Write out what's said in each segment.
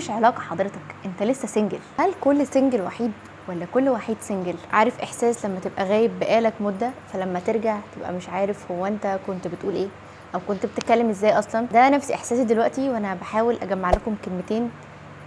مش علاقة حضرتك، انت لسه سنجل. هل كل سنجل وحيد ولا كل وحيد سنجل؟ عارف احساس لما تبقى غايب بقالك مدة فلما ترجع تبقى مش عارف هو انت كنت بتقول ايه او كنت بتتكلم ازاي اصلا؟ ده نفس احساسي دلوقتي وانا بحاول اجمع لكم كلمتين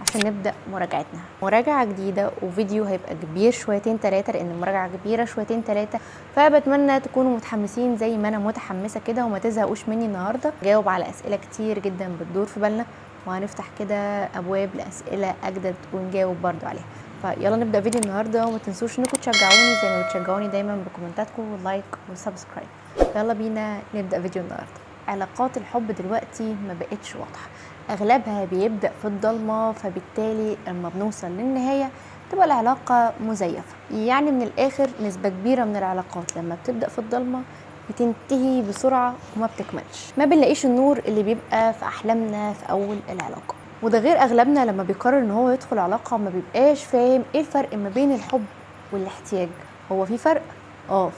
عشان نبدأ مراجعتنا. مراجعة جديدة وفيديو هيبقى كبير شويتين تلاتة لان المراجعة كبيرة شويتين تلاتة، فبتمنى تكونوا متحمسين زي ما انا متحمسة كده وما تزهقوش مني. النهاردة جاوب على اسئلة كتير جدا بتدور في بالنا، وهنفتح كده ابواب لاسئلة اجدد ونجاوب برضو عليها. فيلا نبدأ فيديو النهاردة، وما تنسوش انكم تشجعوني زي ما بتشجعوني دايما بكومنتاتكم واللايك والسبسكرايب. يلا بينا نبدأ فيديو النهاردة. علاقات الحب دلوقتي ما بقتش واضحة، اغلبها بيبدأ في الضلمة، فبالتالي لما بنوصل للنهاية تبقى العلاقة مزيفة. يعني من الاخر نسبة كبيرة من العلاقات لما بتبدأ في الضلمة بتنتهي بسرعة وما بتكملش، ما بنلاقيش النور اللي بيبقى في احلامنا في اول العلاقة. وده غير اغلبنا لما بيقرر ان هو يدخل علاقة ما بيبقاش فاهم ايه الفرق ما بين الحب والاحتياج. هو في فرق؟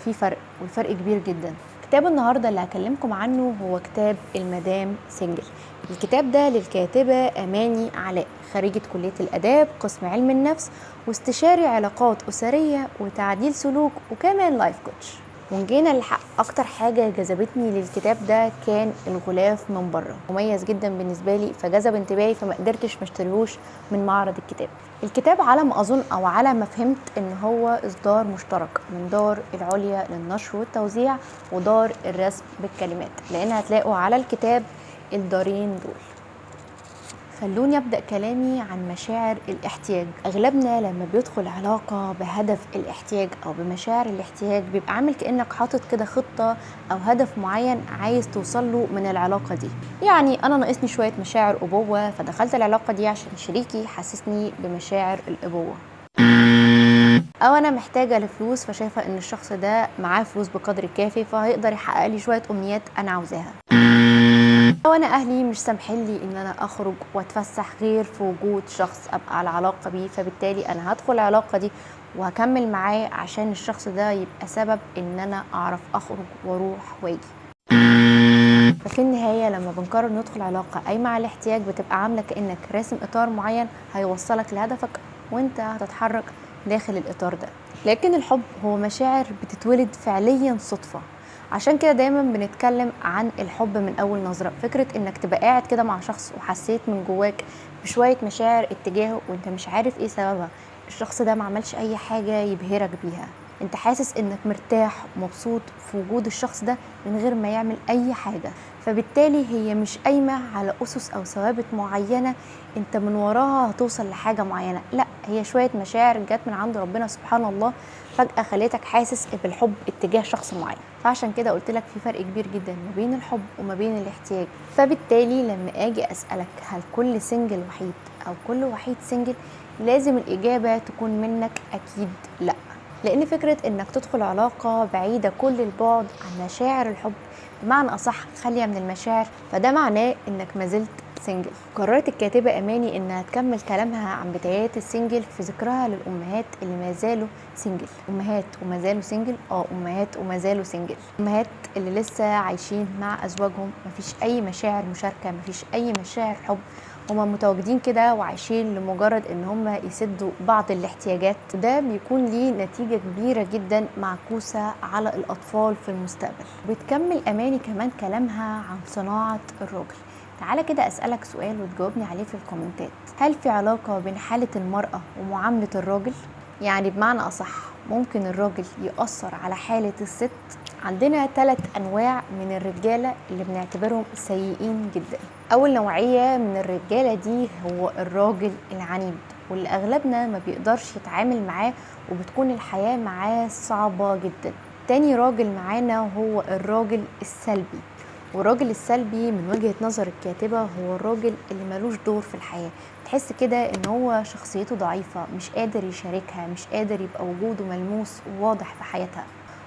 في فرق، والفرق كبير جدا. كتاب النهارده اللي هكلمكم عنه هو كتاب المدام سنجل. الكتاب ده للكاتبة أماني علاء، خريجة كلية الآداب قسم علم النفس، واستشاري علاقات أسرية وتعديل سلوك، وكمان لايف كوتش. ونجينا للحق، اكتر حاجة جذبتني للكتاب ده كان الغلاف من بره، مميز جدا بالنسبة لي فجذب انتباهي، فما قدرتش مشتريهوش من معرض الكتاب. الكتاب على ما اظن او على ما فهمت ان هو اصدار مشترك من دار العليا للنشر والتوزيع ودار الرسم بالكلمات، لان هتلاقوا على الكتاب الدارين دول. خلوني أبدأ كلامي عن مشاعر الاحتياج. أغلبنا لما بيدخل علاقة بهدف الاحتياج أو بمشاعر الاحتياج بيبقى عامل كأنك حاطط كده خطة أو هدف معين عايز توصله من العلاقة دي. يعني أنا ناقصني شوية مشاعر أبوة فدخلت العلاقة دي عشان شريكي حسسني بمشاعر الأبوة، أو أنا محتاجة لفلوس فشايفة إن الشخص ده معاه فلوس بقدر كافي فهيقدر يحقق لي شوية أمنيات أنا عاوزاها، أو أنا أهلي مش سامحينلي إن أنا أخرج وأتفسح غير في وجود شخص أبقى على علاقة بيه، فبالتالي أنا هدخل العلاقة دي وهكمل معاه عشان الشخص ده يبقى سبب إن أنا أعرف أخرج وأروح وأجي. ففي النهاية لما بنقرر ندخل علاقة قايمة على الاحتياج بتبقى عاملة كأنك راسم إطار معين هيوصلك لهدفك وأنت هتتحرك داخل الإطار ده. لكن الحب هو مشاعر بتتولد فعليا صدفة، عشان كده دايما بنتكلم عن الحب من اول نظرة. فكرة انك تبقى قاعد كده مع شخص وحسيت من جواك بشوية مشاعر اتجاهه وانت مش عارف ايه سببها، الشخص ده ما عملش اي حاجة يبهرك بيها، انت حاسس انك مرتاح ومبسوط في وجود الشخص ده من غير ما يعمل اي حاجة، فبالتالي هي مش قايمة على اسس او ثوابت معينة انت من وراها هتوصل لحاجة معينة، لا، هي شوية مشاعر جت من عند ربنا سبحان الله فجأة خليتك حاسس بالحب اتجاه شخص معين. فعشان كده قلت لك في فرق كبير جدا ما بين الحب وما بين الاحتياج. فبالتالي لما اجي اسألك هل كل سنجل وحيد او كل وحيد سنجل، لازم الاجابة تكون منك اكيد لا، لان فكرة انك تدخل علاقة بعيدة كل البعد عن مشاعر الحب، بمعنى اصح خالية من المشاعر، فده معناه انك مازلت سنجل. قررت الكاتبة أماني إنها تكمل كلامها عن بدايات السنجل في ذكرها للأمهات اللي ما زالوا سنجل. أمهات وما زالوا سنجل، أمهات وما زالوا سنجل، أمهات اللي لسه عايشين مع أزواجهم مفيش أي مشاعر مشاركة، مفيش أي مشاعر حب، هما متواجدين كده وعايشين لمجرد ان هما يسدوا بعض الاحتياجات. ده بيكون ليه نتيجة كبيرة جدا معكوسة على الأطفال في المستقبل. بتكمل أماني كمان كلامها عن صناعة الراجل. تعالى كده أسألك سؤال وتجاوبني عليه في الكومنتات. هل في علاقة بين حالة المرأة ومعاملة الراجل؟ يعني بمعنى أصح ممكن الراجل يأثر على حالة الست؟ عندنا 3 أنواع من الرجالة اللي بنعتبرهم سيئين جدا. أول نوعية من الرجالة دي هو الراجل العنيد، واللي أغلبنا ما بيقدرش يتعامل معاه وبتكون الحياة معاه صعبة جدا. تاني راجل معانا هو الراجل السلبي، والراجل السلبي من وجهة نظر الكاتبة هو الراجل اللي ملوش دور في الحياة، تحس كده ان هو شخصيته ضعيفة، مش قادر يشاركها، مش قادر يبقى وجوده ملموس وواضح في حياتها.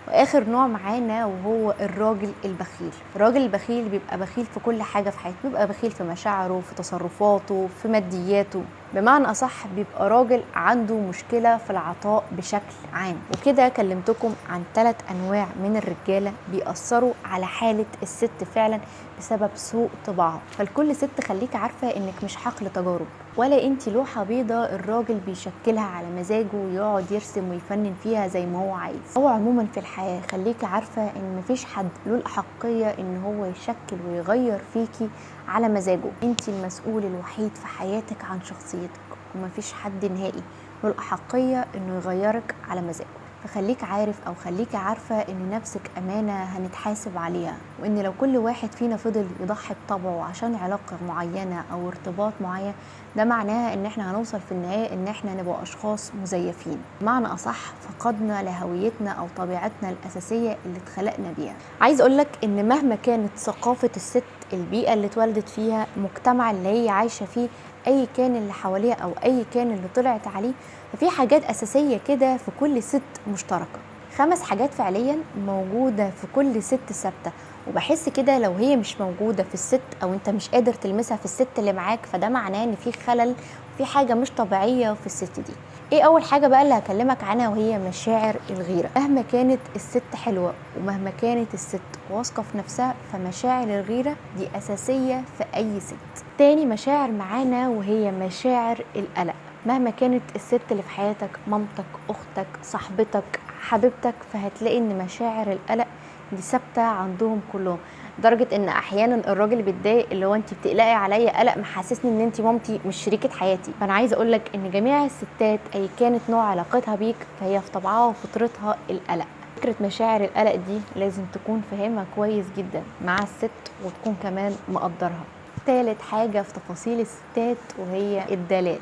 واخر نوع معانا وهو الراجل البخيل. الراجل البخيل بيبقى بخيل في كل حاجة في حياته، بيبقى بخيل في مشاعره، في تصرفاته، في مادياته، بمعنى أصح بيبقى راجل عنده مشكلة في العطاء بشكل عام. وكده كلمتكم عن 3 أنواع من الرجالة بيأثروا على حالة الست فعلا بسبب سوء طباعها. فالكل ست خليك عارفة إنك مش حقل تجارب، ولا انتي لوحة بيضة الراجل بيشكلها على مزاجه ويقعد يرسم ويفنن فيها زي ما هو عايز. هو عموما في الحياة خليك عارفة ان مفيش حد له الأحقية ان هو يشكل ويغير فيكي على مزاجه. انتي المسؤول الوحيد في حياتك عن شخصيتك، ومفيش حد نهائي له الأحقية انه يغيرك على مزاجه. فخليك عارف او خليك عارفة ان نفسك امانة هنتحاسب عليها، وان لو كل واحد فينا فضل يضحي بطبعه عشان علاقة معينة او ارتباط معين، ده معناها ان احنا هنوصل في النهاية ان احنا نبقى اشخاص مزيفين. بمعنى اصح فقدنا لهويتنا او طبيعتنا الاساسية اللي اتخلقنا بيها. عايز اقولك ان مهما كانت ثقافة الست، البيئة اللي اتولدت فيها، المجتمع اللي هي عايشة فيه، اي كان اللي حواليها او اي كان اللي طلعت عليه، ففي حاجات اساسيه كده في كل ست مشتركه. 5 حاجات فعليا موجوده في كل ست ثابته، وبحس كده لو هي مش موجوده في الست او انت مش قادر تلمسها في الست اللي معاك، فده معناه ان في خلل وفي حاجه مش طبيعيه في الست دي. ايه اول حاجه بقى اللي هكلمك عنها؟ وهي مشاعر الغيره. مهما كانت الست حلوه ومهما كانت الست واثقه في نفسها، فمشاعر الغيره دي اساسيه في اي ست. تاني مشاعر معانا وهي مشاعر القلق. مهما كانت الست اللي في حياتك مامتك، اختك، صاحبتك، حبيبتك، فهتلاقي ان مشاعر القلق دي ثابته عندهم كلهم، لدرجه ان احيانا الراجل بيتضايق، اللي هو انت بتقلقي عليا قلق محسسني ان انت مامتي مش شريكه حياتي. فانا عايزه اقول لك ان جميع الستات اي كانت نوع علاقتها بيك فهي في طبعها وفطرتها القلق. فكره مشاعر القلق دي لازم تكون فاهمها كويس جدا مع الست، وتكون كمان مقدرها. ثالث حاجه في تفاصيل الستات وهي الدلال.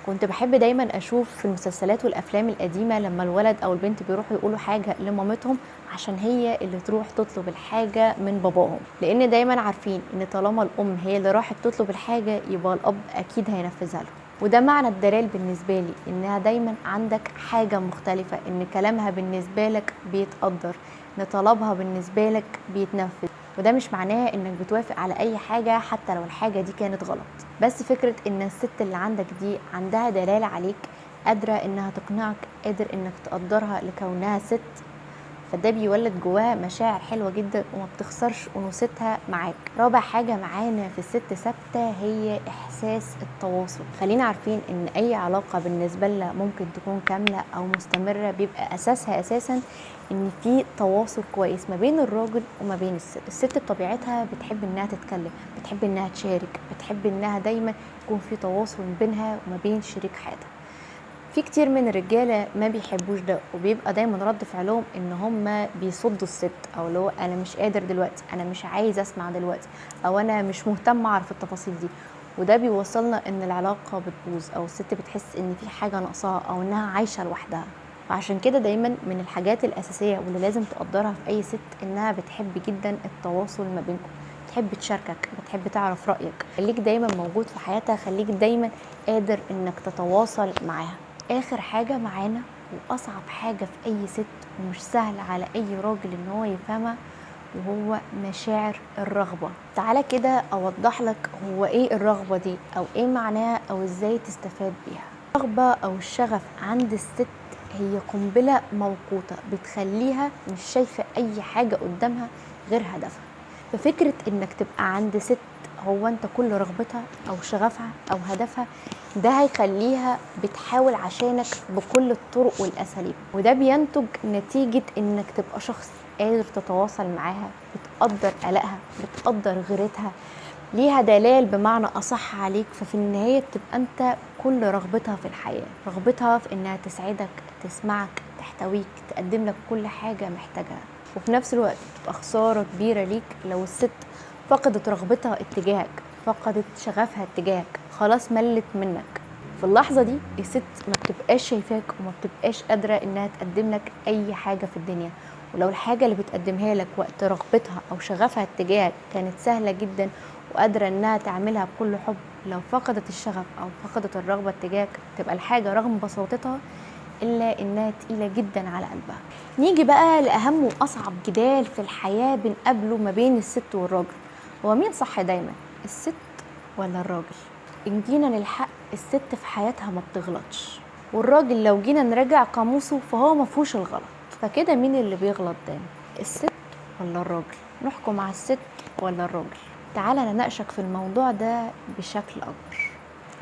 كنت بحب دايما اشوف في المسلسلات والافلام القديمه لما الولد او البنت بيروحوا يقولوا حاجه لمامتهم عشان هي اللي تروح تطلب الحاجه من باباهم، لان دايما عارفين ان طالما الام هي اللي راحت تطلب الحاجه يبقى الاب اكيد هينفذها له. وده معنى الدلال بالنسبه لي، انها دايما عندك حاجه مختلفه، ان كلامها بالنسبه لك بيتقدر، ان طلبها بالنسبه لك بيتنفذ. وده مش معناه انك بتوافق على اي حاجة حتى لو الحاجة دي كانت غلط، بس فكرة ان الست اللي عندك دي عندها دلالة عليك، قادرة انها تقنعك، قادر انك تقدرها لكونها ست، فده بيولد جواها مشاعر حلوة جدا وما بتخسرش انوثتها معاك. رابع حاجة معانا في الست ثابتة هي احساس التواصل. خلينا عارفين ان اي علاقة بالنسبة لنا ممكن تكون كاملة او مستمرة بيبقى اساسها اساسا ان في تواصل كويس ما بين الراجل وما بين الست. الست بطبيعتها بتحب انها تتكلم، بتحب انها تشارك، بتحب انها دايما يكون في تواصل بينها وما بين شريك حياتها. في كتير من الرجاله ما بيحبوش ده، وبيبقى دايما رد فعلهم ان هم بيصدوا الست، او اللي هو انا مش قادر دلوقتي، انا مش عايز اسمع دلوقتي، او انا مش مهتم اعرف التفاصيل دي. وده بيوصلنا ان العلاقه بتبوظ، او الست بتحس ان في حاجه ناقصاها او انها عايشه لوحدها. فعشان كده دايما من الحاجات الاساسيه واللي لازم تقدرها في اي ست انها بتحب جدا التواصل ما بينكم، بتحب تشاركك، بتحب تعرف رايك، خليك دايما موجود في حياتها، خليك دايما قادر انك تتواصل معاها. اخر حاجه معانا واصعب حاجه في اي ست ومش سهل على اي راجل ان هو يفهمها، وهو مشاعر الرغبه. تعالى كده اوضح لك هو ايه الرغبه دي، او ايه معناها، او ازاي تستفاد بيها. الرغبه او الشغف عند الست هي قنبله موقوته بتخليها مش شايفه اي حاجه قدامها غير هدفها. ففكره انك تبقى عند ست هو انت كل رغبتها او شغفها او هدفها، ده هيخليها بتحاول عشانك بكل الطرق والاساليب، وده بينتج نتيجة انك تبقى شخص قادر تتواصل معاها، بتقدر قلقها، بتقدر غيرتها، ليها دلال بمعنى اصح عليك. ففي النهاية بتبقى انت كل رغبتها في الحياة، رغبتها في انها تسعدك، تسمعك، تحتويك، تقدم لك كل حاجة محتاجها. وفي نفس الوقت بتبقى خسارة كبيرة ليك لو الست فقدت رغبتها اتجاهك، فقدت شغفها اتجاهك، خلاص ملت منك. في اللحظة دي الست ما بتبقاش شايفاك وما بتبقاش قادرة انها تقدم لك اي حاجة في الدنيا. ولو الحاجة اللي بتقدمها لك وقت رغبتها او شغفها اتجاهك كانت سهلة جدا وقادرة انها تعملها بكل حب، لو فقدت الشغف او فقدت الرغبة اتجاهك تبقى الحاجة رغم بساطتها الا انها تقيلة جدا على قلبها. نيجي بقى لاهم واصعب جدال في الحياة بنقابله ما بين الست والراجل، هو مين صح دايما، الست ولا الراجل؟ ان جينا للحق الست في حياتها ما بتغلطش، والراجل لو جينا نراجع قاموسه فهو ما فيهوش الغلط. فكده مين اللي بيغلط دايما، الست ولا الراجل؟ نحكم على الست ولا الراجل؟ تعالى نناقشك في الموضوع ده بشكل اكبر.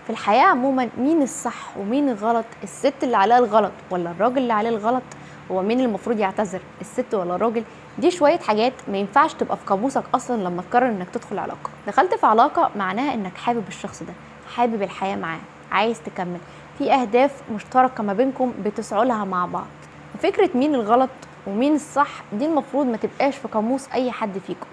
في الحياة عموما مين الصح ومين الغلط؟ الست اللي عليها الغلط ولا الراجل اللي عليه الغلط؟ هو مين اللي المفروض يعتذر، الست ولا الراجل؟ دي شوية حاجات ما ينفعش تبقى في قاموسك اصلا لما تقرر انك تدخل علاقة. دخلت في علاقة معناها انك حابب الشخص ده، حابب الحياة معاه، عايز تكمل، في اهداف مشتركة ما بينكم بتسعوا لها مع بعض. فكرة مين الغلط ومين الصح دي المفروض ما تبقاش في قاموس اي حد فيكم،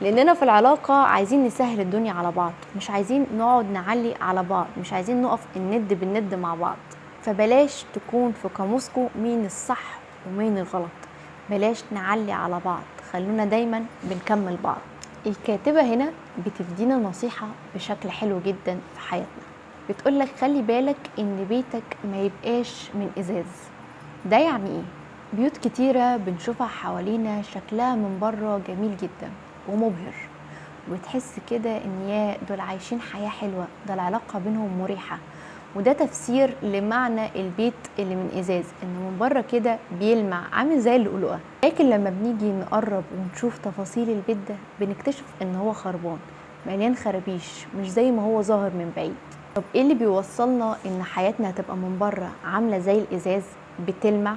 لاننا في العلاقة عايزين نسهل الدنيا على بعض، مش عايزين نقعد نعلي على بعض، مش عايزين نقف الند بالند مع بعض. فبلاش تكون في قاموسكم مين الصح ومين الغلط، بلاش نعلي على بعض، خلونا دايما بنكمل بعض. الكاتبة هنا بتدينا نصيحة بشكل حلو جدا في حياتنا، بتقولك خلي بالك ان بيتك ما يبقاش من ازاز. ده يعني ايه؟ بيوت كتيرة بنشوفها حوالينا شكلها من بره جميل جدا ومبهر، وتحس كده ان يا دول عايشين حياة حلوة، ده العلاقة بينهم مريحة، وده تفسير لمعنى البيت اللي من ازاز، انه من بره كده بيلمع عامل زي اللؤلؤة. لكن لما بنيجي نقرب ونشوف تفاصيل البيت ده بنكتشف ان هو خربان، مليان خرابيش، مش زي ما هو ظاهر من بعيد. طب ايه اللي بيوصلنا ان حياتنا تبقى من بره عاملة زي الازاز بتلمع،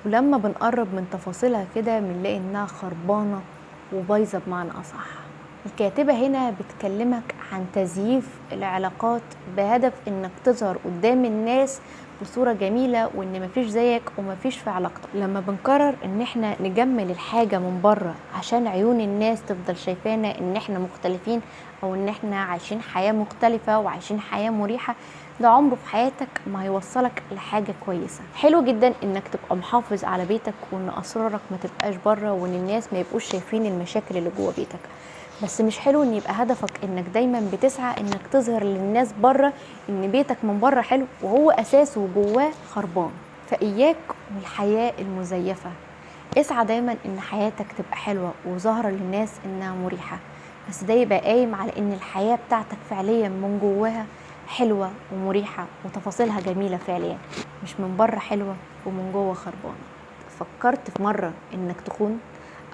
ولما بنقرب من تفاصيلها كده بنلاقي انها خربانة وبايظة بمعنى اصح؟ الكاتبة هنا بتكلمك عن تزييف العلاقات بهدف انك تظهر قدام الناس بصورة جميلة وان مفيش زيك ومفيش في علاقتك. لما بنقرر ان احنا نجمل الحاجة من بره عشان عيون الناس تفضل شايفانا ان احنا مختلفين او ان احنا عايشين حياة مختلفة وعايشين حياة مريحة، ده عمره في حياتك ما هيوصلك لحاجة كويسة. حلو جدا انك تبقى محافظ على بيتك وان اسرارك ما تبقاش بره وان الناس ما يبقوش شايفين المشاكل اللي جوه بيتك، بس مش حلو ان يبقى هدفك انك دايما بتسعى انك تظهر للناس بره ان بيتك من بره حلو وهو اساسه جواه خربان. فاياك والحياة المزيفة، اسعى دايما ان حياتك تبقى حلوة وظاهرة للناس انها مريحة، بس ده يبقى قايم على ان الحياة بتاعتك فعليا من جواها حلوة ومريحة وتفاصيلها جميلة فعليا، مش من بره حلوة ومن جوه خربانة. فكرت في مرة انك تخون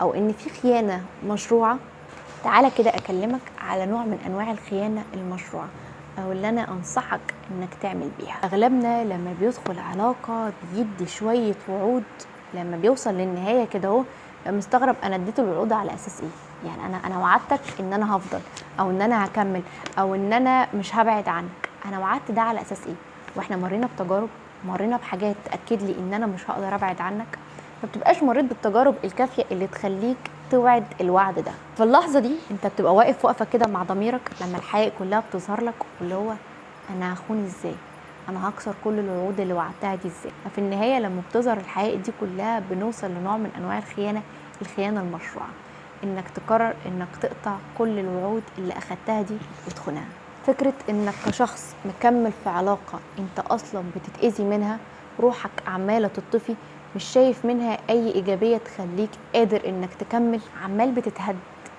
او ان في خيانة مشروعة؟ تعالى كده اكلمك على نوع من انواع الخيانة المشروعة او اللي انا انصحك انك تعمل بيها. اغلبنا لما بيدخل علاقة بيدي شوية وعود، لما بيوصل للنهاية كده اهو مستغرب انا اديته الوعود على اساس ايه؟ يعني انا وعدتك ان انا هفضل او ان انا هكمل او ان انا مش هبعد عنك، انا وعدت ده على اساس ايه؟ واحنا مرينا بتجارب، مرينا بحاجات تاكد لي ان انا مش هقدر ابعد عنك، ما بتبقاش مريت بالتجارب الكافيه اللي تخليك توعد الوعد ده. في اللحظه دي انت بتبقى واقف وقفه كده مع ضميرك لما الحقائق كلها بتظهر لك، واللي هو انا هخون ازاي؟ انا هكسر كل الوعود اللي وعدتها دي ازاي؟ ففي النهايه لما بتظهر الحقائق دي كلها بنوصل لنوع من انواع الخيانه، الخيانه المشروعه، انك تقرر انك تقطع كل الوعود اللي اخدتها دي وتخونها. فكره انك كشخص مكمل في علاقه انت اصلا بتتاذي منها، روحك عماله تطفي، مش شايف منها اي ايجابيه تخليك قادر انك تكمل، عمال بتتهد،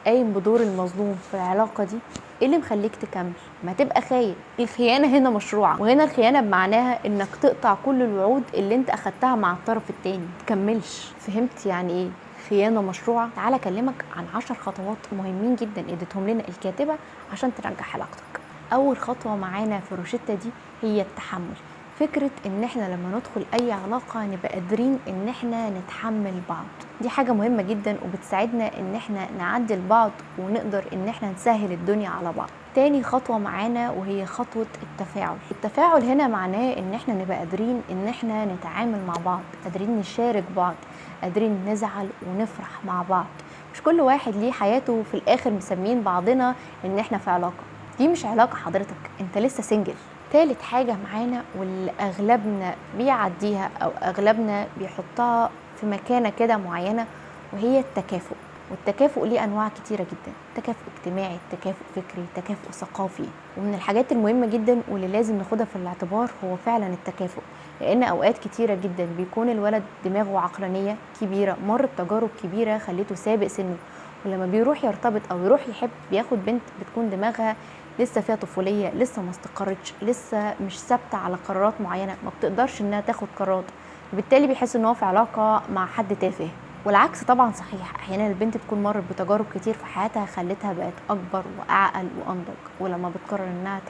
قايم بدور المظلوم في العلاقه دي، ايه اللي مخليك تكمل؟ ما تبقى خاين. الخيانه هنا مشروعه، وهنا الخيانه بمعناها انك تقطع كل الوعود اللي انت اخدتها مع الطرف التاني، تكملش. فهمت يعني ايه خيانه مشروعه؟ تعالى اكلمك عن 10 خطوات مهمين جدا اديتهم لنا الكاتبه عشان تنجح علاقتك. اول خطوه معانا في الروشته دي هي التحمل. فكرة ان احنا لما ندخل اي علاقة نبقى قادرين ان احنا نتحمل بعض، دي حاجة مهمة جدا وبتساعدنا ان احنا نعدل بعض ونقدر ان احنا نسهل الدنيا على بعض. تاني خطوة معانا وهي خطوة التفاعل. التفاعل هنا معناه ان احنا نبقى قادرين ان احنا نتعامل مع بعض، قادرين نشارك بعض، قادرين نزعل ونفرح مع بعض. مش كل واحد ليه حياته وفي الاخر مسمين بعضنا ان احنا في علاقة، دي مش علاقة حضرتك، انت لسه سنجل. تالت حاجة معانا واللي أغلبنا بيعديها أو أغلبنا بيحطها في مكانة كده معينة، وهي التكافؤ. والتكافؤ ليه أنواع كتيرة جدا، تكافؤ اجتماعي، تكافؤ فكري، تكافؤ ثقافي. ومن الحاجات المهمة جدا واللي لازم ناخدها في الاعتبار هو فعلا التكافؤ، لأن أوقات كتيرة جدا بيكون الولد دماغه عقلانية كبيرة، مر بتجارب كبيرة خليته سابق سنه، ولما بيروح يرتبط أو يروح يحب بياخد بنت بتكون دماغها لسه فيها طفوليه، لسه ما استقرتش، لسه مش ثابته على قرارات معينه، ما بتقدرش انها تاخد قرارات، وبالتالي بيحس ان هو في علاقه مع حد تافه. والعكس طبعا صحيح، احيانا البنت بتكون مرت بتجارب كتير في حياتها خلتها بقت اكبر واعقل وانضج، ولما بتقرر انها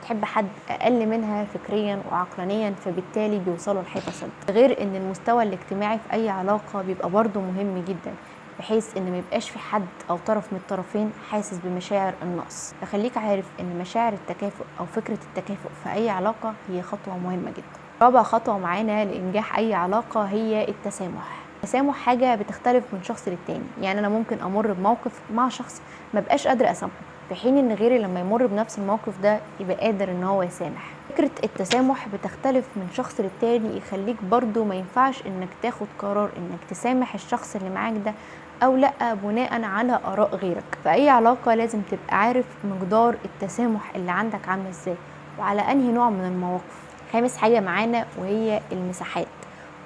تحب حد اقل منها فكريا وعقلانيا، فبالتالي بيوصلوا لحيطه سد. غير ان المستوى الاجتماعي في اي علاقه بيبقى برضه مهم جدا، بحيث ان ما يبقاش في حد او طرف من الطرفين حاسس بمشاعر النقص. فخليك عارف ان مشاعر التكافؤ او فكره التكافؤ في اي علاقه هي خطوه مهمه جدا. رابع خطوه معانا لانجاح اي علاقه هي التسامح. التسامح حاجه بتختلف من شخص للتاني، يعني انا ممكن امر بموقف مع شخص ما بقاش قادر اسامحه، في حين ان غيري لما يمر بنفس الموقف ده يبقى قادر ان هو يسامح. فكرة التسامح بتختلف من شخص للتاني، يخليك برضو ما ينفعش انك تاخد قرار انك تسامح الشخص اللي معاك ده او لا بناء على اراء غيرك. في اي علاقة لازم تبقى عارف مقدار التسامح اللي عندك عامل ازاي وعلى انهي نوع من المواقف. خامس حاجة معانا وهي المساحات،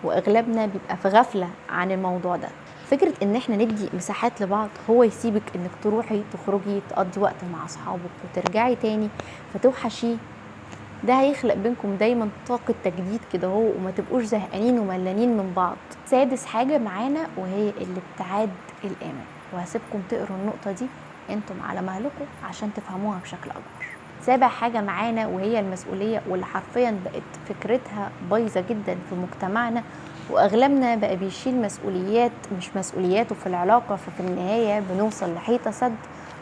واغلبنا بيبقى في غفلة عن الموضوع ده. فكرة ان احنا ندي مساحات لبعض، هو يسيبك انك تروحي تخرجي تقضي وقت مع اصحابك وترجعي تاني فتوحشيه، ده هيخلق بينكم دايما طاقة تجديد كده هو، وما تبقوش زهقانين وملانين من بعض. سادس حاجة معانا وهي الابتعاد الآمن، وهسيبكم تقروا النقطة دي انتم على مهلكم عشان تفهموها بشكل أكبر. سابع حاجة معانا وهي المسؤولية، واللي حرفيا بقت فكرتها بايظة جدا في مجتمعنا، واغلبنا بقى بيشيل مسؤوليات مش مسؤولياته في العلاقة، ففي النهاية بنوصل لحيطة سد،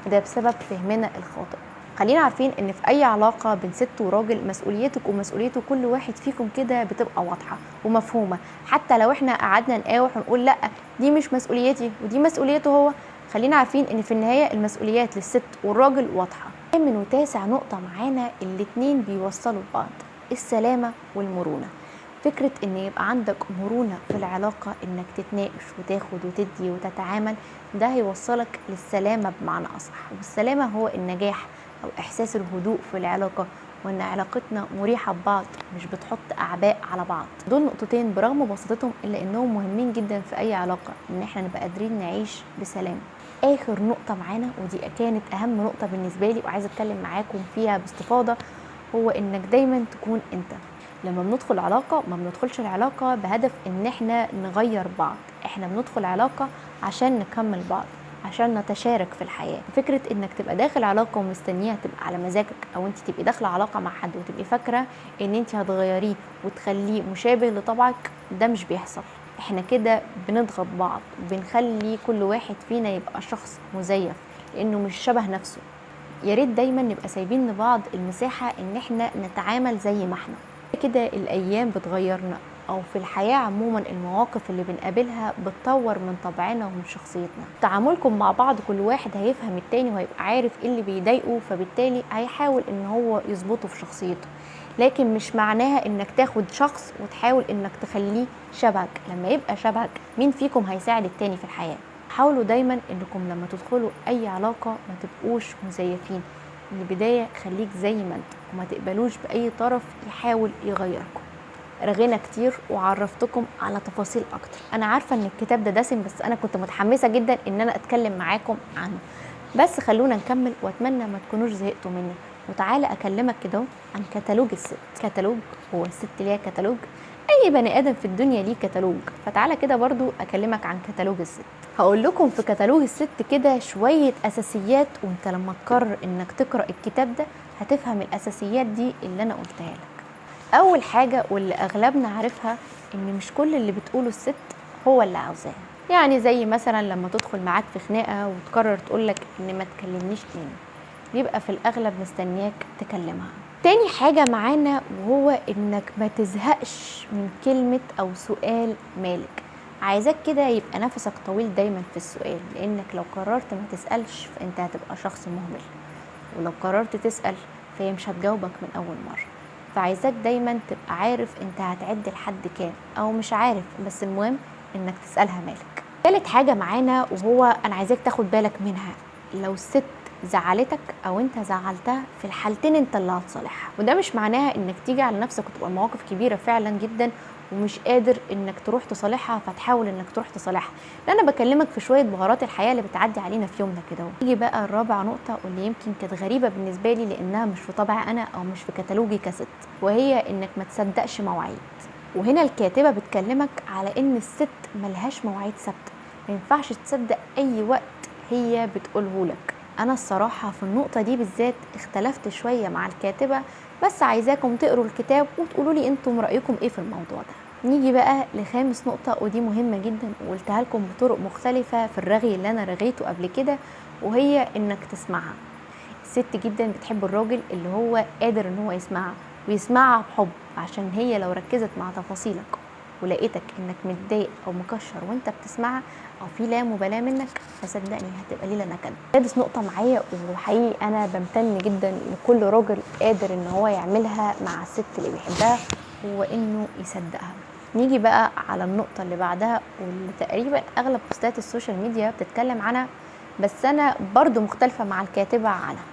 وده بسبب فهمنا الخاطئ. خلينا عارفين ان في اي علاقة بين ست وراجل مسؤوليتك ومسؤوليته كل واحد فيكم كده بتبقى واضحة ومفهومة. حتى لو احنا قعدنا نقاوح ونقول لا دي مش مسؤوليتي ودي مسؤوليته هو، خلينا عارفين ان في النهاية المسؤوليات للست والراجل واضحة. ثامن وتاسع نقطة معانا الاتنين بيوصلوا لبعض، السلامة والمرونة. فكرة ان يبقى عندك مرونة في العلاقة، انك تتناقش وتاخد وتدي وتتعامل، ده هيوصلك للسلامة بمعنى اصح. والسلامة هو النجاح او احساس الهدوء في العلاقة، وان علاقتنا مريحة ببعض مش بتحط اعباء على بعض. دول نقطتين برغم بساطتهم الا انهم مهمين جدا في اي علاقة، ان احنا نبقى قادرين نعيش بسلام. اخر نقطة معانا ودي كانت اهم نقطة بالنسبة لي وعايزة اتكلم معاكم فيها باستفاضة، هو انك دايما تكون انت. لما بندخل علاقة ما بندخلش العلاقة بهدف ان احنا نغير بعض، احنا بندخل علاقة عشان نكمل بعض، عشان نتشارك في الحياة. فكرة انك تبقى داخل علاقة ومستنيها تبقى على مزاجك، او انت تبقي داخلة علاقة مع حد وتبقي فاكرة ان انت هتغيريه وتخليه مشابه لطبعك، ده مش بيحصل. احنا كده بنضغط بعض وبنخلي كل واحد فينا يبقى شخص مزيف لانه مش شبه نفسه. يا ريت دايما نبقى سايبين لبعض المساحة ان احنا نتعامل زي ما احنا. كده الايام بتغيرنا، او في الحياة عموما المواقف اللي بنقابلها بتطور من طبعنا ومن شخصيتنا. تعاملكم مع بعض كل واحد هيفهم التاني وهيبقى عارف ايه اللي بيضايقه، فبالتالي هيحاول ان هو يظبطه في شخصيته. لكن مش معناها انك تاخد شخص وتحاول انك تخليه شبهك. لما يبقى شبهك مين فيكم هيساعد التاني في الحياة؟ حاولوا دايما انكم لما تدخلوا اي علاقة ما تبقوش مزيفين. من البداية خليك زي ما انت، وما تقبلوش باي طرف يحاول يغيركم. رغينا كتير وعرفتكم على تفاصيل اكتر. انا عارفة ان الكتاب ده دسم، بس انا كنت متحمسة جدا ان انا اتكلم معاكم عنه. بس خلونا نكمل، واتمنى ما تكونوش زهقتوا مني. وتعالى اكلمك كده عن كتالوج الست. كتالوج هو الست ليها كتالوج، اي بني ادم في الدنيا ليه كتالوج، فتعالى كده برضو اكلمك عن كتالوج الست. هقول لكم في كتالوج الست كده شوية اساسيات، وانت لما تقرر انك تقرأ الكتاب ده هتفهم الاساسيات دي اللي انا قلتها لك. اول حاجة واللي اغلبنا عارفها، ان مش كل اللي بتقوله الست هو اللي عاوزاه. يعني زي مثلا لما تدخل معاك في خناقة وتقرر تقولك ان ما تكلمنيش تاني، بيبقى في الاغلب مستنياك تكلمها. تاني حاجة معانا وهو انك ما تزهقش من كلمة او سؤال مالك. عايزاك كده يبقى نفسك طويل دايما في السؤال، لانك لو قررت ما تسألش فانت هتبقى شخص مهمل، ولو قررت تسأل فهي مش هتجاوبك من اول مرة. فعايزاك دايما تبقى عارف انت هتعد لحد كام، او مش عارف بس المهم انك تسألها مالك. ثالث حاجة معانا وهو انا عايزاك تاخد بالك منها، لو الست زعلتك او انت زعلتها، في الحالتين انت اللي هتصالحها. وده مش معناها انك تيجي على نفسك وتبقى المواقف كبيره فعلا جدا ومش قادر انك تروح تصالحها فتحاول انك تروح تصالحها. لا، انا بكلمك في شويه بهارات الحياه اللي بتعدي علينا في يومنا كده. نيجي بقى الرابع نقطه واللي يمكن كانت غريبه بالنسبه لي لانها مش في طبعي انا او مش في كتالوجي كست، وهي انك ما تصدقش مواعيد. وهنا الكاتبه بتكلمك على ان الست ملهاش مواعيد ثابته، ما ينفعش تصدق اي وقت هي بتقوله لك. انا الصراحه في النقطه دي بالذات اختلفت شويه مع الكاتبه، بس عايزاكم تقروا الكتاب وتقولوا لي انتم رايكم ايه في الموضوع ده. نيجي بقى لخامس نقطه ودي مهمه جدا وقلتها لكم بطرق مختلفه في الرغي اللي انا رغيته قبل كده، وهي انك تسمعها. الست جدا بتحب الراجل اللي هو قادر ان هو يسمعها ويسمعها بحب، عشان هي لو ركزت مع تفاصيلك ولقيتك انك متضايق او مكشر وانت بتسمعها او في لا مبالاه منك، فصدقني هتبقى ليله نكد. سادس نقطه معايا وحقيقي انا بمتن جدا لكل راجل قادر ان هو يعملها مع الست اللي بيحبها، هو انه يصدقها. نيجي بقى على النقطه اللي بعدها واللي تقريبا اغلب بوستات السوشيال ميديا بتتكلم عنها، بس انا برضو مختلفه مع الكاتبه عنها،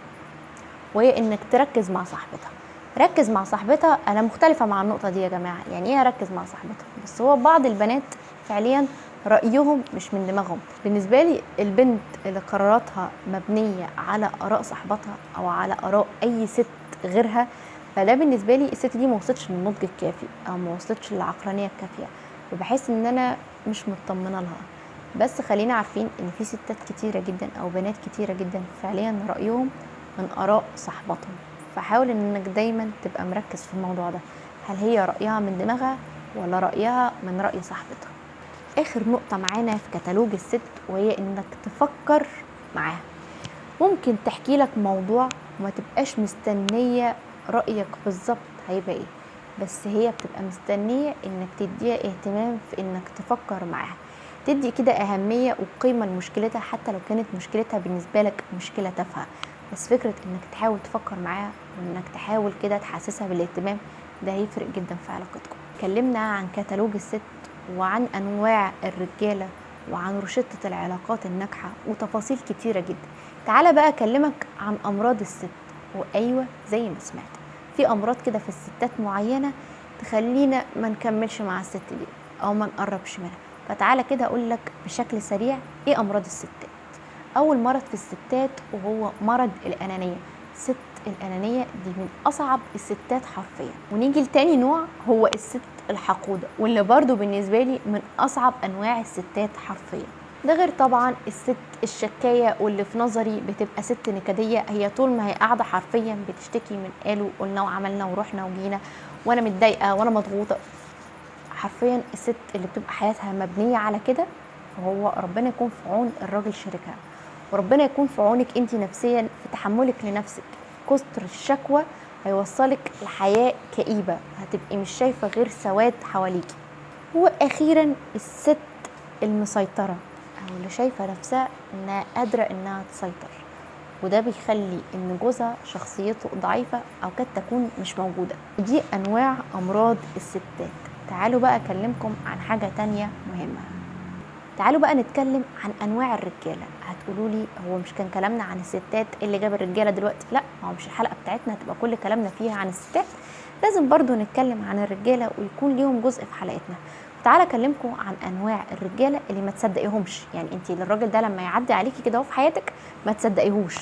وهي انك تركز مع صاحبتها. ركز مع صاحبتها، انا مختلفه مع النقطه دي يا جماعه. يعني ايه اركز مع صاحبتها؟ بس هو بعض البنات فعليا رايهم مش من دماغهم. بالنسبه لي البنت اللي قراراتها مبنيه على اراء صاحبتها او على اراء اي ست غيرها، فده بالنسبه لي الست دي ما وصلتش للنضج الكافي او ما وصلتش للعقلانيه الكافيه، وبحس ان انا مش مطمنه لها. بس خلينا عارفين ان في ستات كتيره جدا او بنات كتيره جدا فعليا رايهم من اراء صاحبتهم، فحاول انك دايما تبقى مركز في الموضوع ده، هل هي رايها من دماغها ولا رايها من راي صاحبتها. اخر نقطه معانا في كتالوج الست وهي انك تفكر معاها. ممكن تحكي لك موضوع وما تبقاش مستنيه رايك بالظبط هيبقى ايه، بس هي بتبقى مستنيه انك تديها اهتمام في انك تفكر معاها، تدي كده اهميه وقيمه لمشكلتها حتى لو كانت مشكلتها بالنسبه لك مشكله تافهه، بس فكره انك تحاول تفكر معاها وانك تحاول كده تحسسها بالاهتمام ده هيفرق جدا في علاقتكم. اتكلمنا عن كتالوج الست وعن انواع الرجاله وعن روشتة العلاقات الناجحه وتفاصيل كتيره جدا. تعالى بقى اكلمك عن امراض الست. وايوه زي ما سمعت في امراض كده في الستات معينه تخلينا ما نكملش مع الست دي او ما نقربش منها. فتعالى كده اقول لك بشكل سريع ايه امراض الستات. اول مرض في الستات وهو مرض الانانيه. الست الانانيه دي من اصعب الستات حرفيا. ونيجي لتاني نوع هو الست الحقوده، واللي برضو بالنسبه لي من اصعب انواع الستات حرفيا. ده غير طبعا الست الشكايه واللي في نظري بتبقى ست نكديه، هي طول ما هي قاعده حرفيا بتشتكي من قالوا قلنا وعملنا ورحنا وجينا وانا متضايقه وانا مضغوطه. حرفيا الست اللي بتبقى حياتها مبنيه على كده، فهو ربنا يكون في عون الراجل شريكها، وربنا يكون في عونك انت نفسيا في تحملك لنفسك. كتر الشكوى هيوصلك لحياه كئيبه، هتبقي مش شايفه غير سواد حواليكي. واخيرا الست المسيطره او اللي شايفه نفسها انها قادره انها تسيطر، وده بيخلي ان جوزها شخصيته ضعيفه او قد تكون مش موجوده. دي انواع امراض الستات. تعالوا بقى اكلمكم عن حاجه تانية مهمه. تعالوا بقى نتكلم عن انواع الرجاله. هتقولوا لي هو مش كان كلامنا عن الستات اللي جاب الرجاله دلوقتي؟ لا، هو مش الحلقه بتاعتنا هتبقى كل كلامنا فيها عن الستات، لازم برضو نتكلم عن الرجاله ويكون ليهم جزء في حلقتنا. تعالى اكلمكم عن انواع الرجاله اللي ما تصدقيهمش. يعني انت الراجل ده لما يعدي عليكي كده في حياتك ما تصدقيهوش.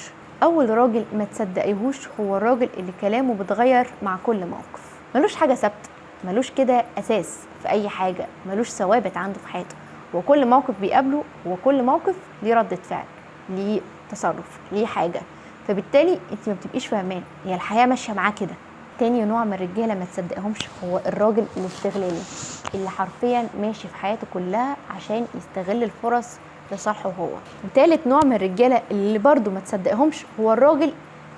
اول راجل ما تصدقيهوش هو الراجل اللي كلامه بيتغير مع كل موقف، ملوش حاجه ثابته، ملوش كده اساس في اي حاجه، ملوش ثوابت عنده في حياته، وكل موقف بيقابله وكل موقف ليه ردة فعل، ليه تصرف، ليه حاجة، فبالتالي انت ما بتبقيش فاهماه، هي الحياة ماشية معاه كده. تاني نوع من الرجالة ما تصدقهمش هو الراجل الاستغلالي، اللي حرفيا ماشي في حياته كلها عشان يستغل الفرص لصالحه هو. وتالت نوع من الرجالة اللي برضو ما تصدقهمش هو الراجل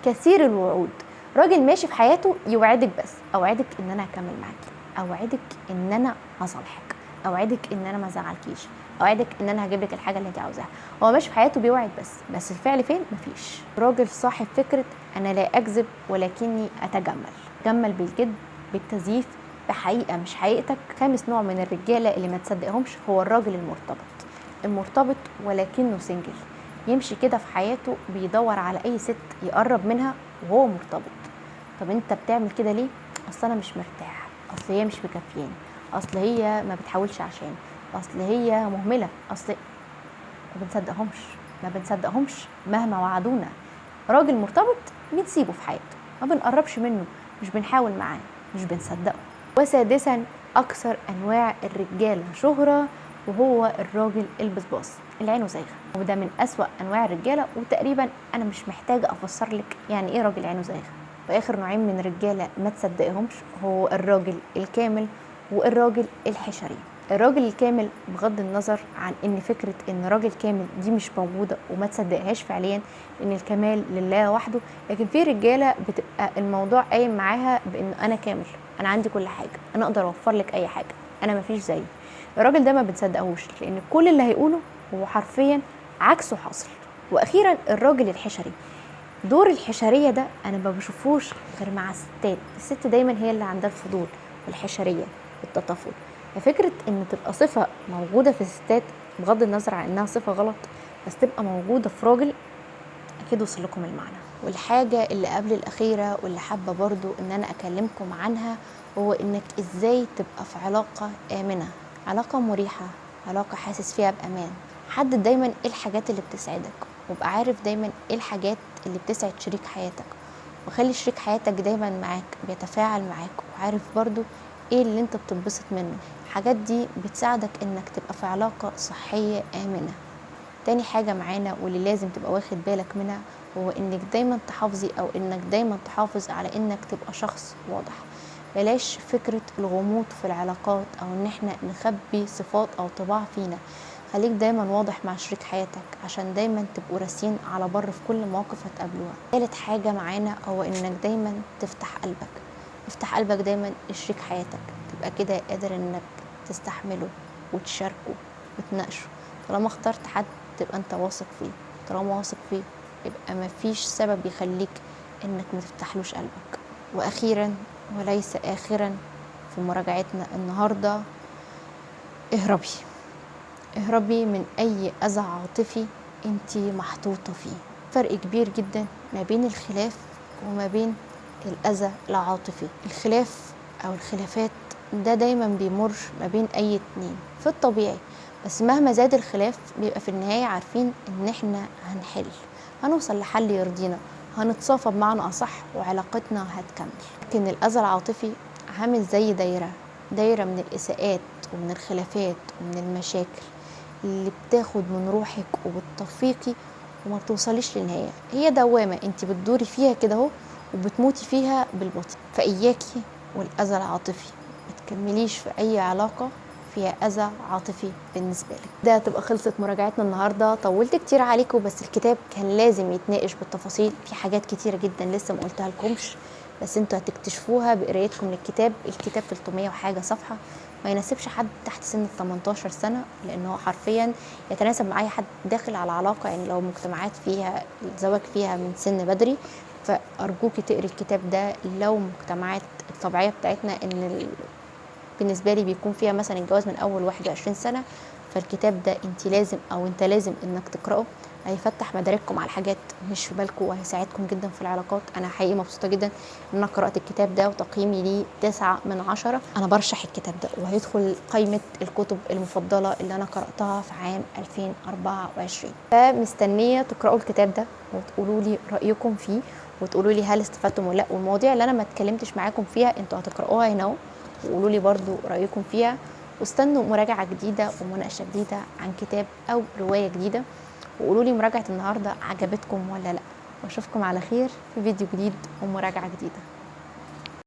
كثير الوعود. راجل ماشي في حياته يوعدك، بس اوعدك ان انا هكمل معاكي، اوعدك ان انا هصالحك، اوعدك ان انا ما زعلكيش، اوعدك ان انا هجيب لك الحاجه اللي انت عاوزاها. هو ماشي في حياته بيوعد بس الفعل فين؟ مفيش. راجل صاحب فكره انا لا اكذب ولكني اتجمل بالكذب، بالتزييف، بحقيقه مش حقيقتك. خامس نوع من الرجاله اللي ما تصدقهمش هو الراجل المرتبط ولكنه سنجل. يمشي كده في حياته بيدور على اي ست يقرب منها وهو مرتبط. طب انت بتعمل كده ليه؟ اصل انا مش مرتاح، اصل هي مش مكفياني، اصل هي ما بتحاولش عشان، اصل هي مهمله، اصل ما بنصدقهمش مهما وعدونا. راجل مرتبط بنسيبه في حياته، ما بنقربش منه، مش بنحاول معاه، مش بنصدقه. وسادسا، اكثر انواع الرجاله شهره وهو الراجل البسباص اللي عينه زايغه، وده من اسوأ انواع الرجاله، وتقريبا انا مش محتاجه افسر لك يعني ايه راجل عينه زايغه. واخر نوعين من الرجاله ما تصدقهمش هو الراجل الكامل والراجل الحشري. الراجل الكامل بغض النظر عن ان فكره ان راجل كامل دي مش موجوده وما تصدقهاش فعليا، ان الكمال لله وحده، لكن في رجاله بتبقى الموضوع قايم معاها بان انا كامل، انا عندي كل حاجه، انا اقدر اوفر لك اي حاجه، انا مفيش زيي. الراجل ده ما بنصدقهوش لان كل اللي هيقوله هو حرفيا عكسه حاصل. واخيرا الراجل الحشري. دور الحشريه ده انا ما بشوفوش غير مع الستات. الست دايما هي اللي عندها الفضول والحشريه والتطفل. ففكره ان تبقى صفه موجوده في الستات بغض النظر عن انها صفه غلط، بس تبقى موجوده في راجل، اكيد وصل لكم المعنى. والحاجه اللي قبل الاخيره واللي حابه برضو ان انا اكلمكم عنها هو انك ازاي تبقى في علاقه امنه، علاقه مريحه، علاقه حاسس فيها بامان. حدد دايما ايه الحاجات اللي بتسعدك، وابقى عارف دايما ايه الحاجات اللي بتسعد شريك حياتك، وخلي شريك حياتك دايما معاك بيتفاعل معاك، وعارف برضو ايه اللي انت بتنبسط منه. الحاجات دي بتساعدك انك تبقى في علاقة صحية آمنة. تاني حاجة معانا واللي لازم تبقى واخد بالك منها هو انك دايما تحافظي او انك دايما تحافظ على انك تبقى شخص واضح. بلاش فكرة الغموض في العلاقات او ان احنا نخبي صفات او طباع فينا. خليك دايما واضح مع شريك حياتك عشان دايما تبقوا راسين على بر في كل مواقف هتقابلوها. ثالث حاجة معانا هو انك دايما تفتح قلبك. افتح قلبك دايما لشريك حياتك، تبقى كده قادر انك تستحمله وتشاركه وتناقشه. طالما اخترت حد تبقى انت واثق فيه، طالما واثق فيه يبقى مفيش سبب يخليك انك ما تفتحلوش قلبك. واخيرا وليس اخرا في مراجعتنا النهارده، اهربي من اي اذى عاطفي انت محطوطه فيه. فرق كبير جدا ما بين الخلاف وما بين الاذى العاطفي. الخلاف او الخلافات ده دايما بيمر ما بين اي اتنين في الطبيعي، بس مهما زاد الخلاف بيبقى في النهايه عارفين ان احنا هنوصل لحل يرضينا، هنتصافى بمعنى اصح وعلاقتنا هتكمل. لكن الاذى العاطفي عامل زي دايره من الاساءات ومن الخلافات ومن المشاكل اللي بتاخد من روحك وبتطفيكي وما بتوصليش للنهايه. هي دوامه انت بتدوري فيها كده اهو وبتموتي فيها بالبطيء. فاياكي والاذى العاطفي، ما تكمليش في اي علاقه فيها اذى عاطفي بالنسبه لك. ده تبقى خلصت مراجعتنا النهارده. طولت كتير عليكم بس الكتاب كان لازم يتناقش بالتفاصيل، في حاجات كتيره جدا لسه ما قلتها لكمش بس انتوا هتكتشفوها بقرايتكم للكتاب. الكتاب 300 وحاجه صفحه، ما يناسبش حد تحت سن 18 سنه لانه حرفيا يتناسب مع اي حد داخل على علاقه، يعني لو مجتمعات فيها الزواج فيها من سن بدري فارجوكي تقري الكتاب ده. لو مجتمعات الطبيعيه بتاعتنا ان بالنسبه لي بيكون فيها مثلا الجواز من اول 21 سنه، فالكتاب ده انت لازم انك تقراه. هيفتح مدارككم على حاجات مش في بالكم وهيساعدكم جدا في العلاقات. انا حقيقي مبسوطه جدا ان انا قرات الكتاب ده وتقييمي ليه 9/10. انا برشح الكتاب ده وهيدخل قائمه الكتب المفضله اللي انا قراتها في عام 2024. فمستنيه تقراوا الكتاب ده وتقولوا لي رايكم فيه وتقولوا لي هل استفدتم ولا لا. والمواضيع اللي انا ما اتكلمتش معاكم فيها انتوا هتقراوها هنا وقولوا لي برضو رايكم فيها. واستنوا مراجعه جديده ومناقشه جديده عن كتاب او روايه جديده، وقولوا لي مراجعه النهارده عجبتكم ولا لا. واشوفكم على خير في فيديو جديد ومراجعه جديده.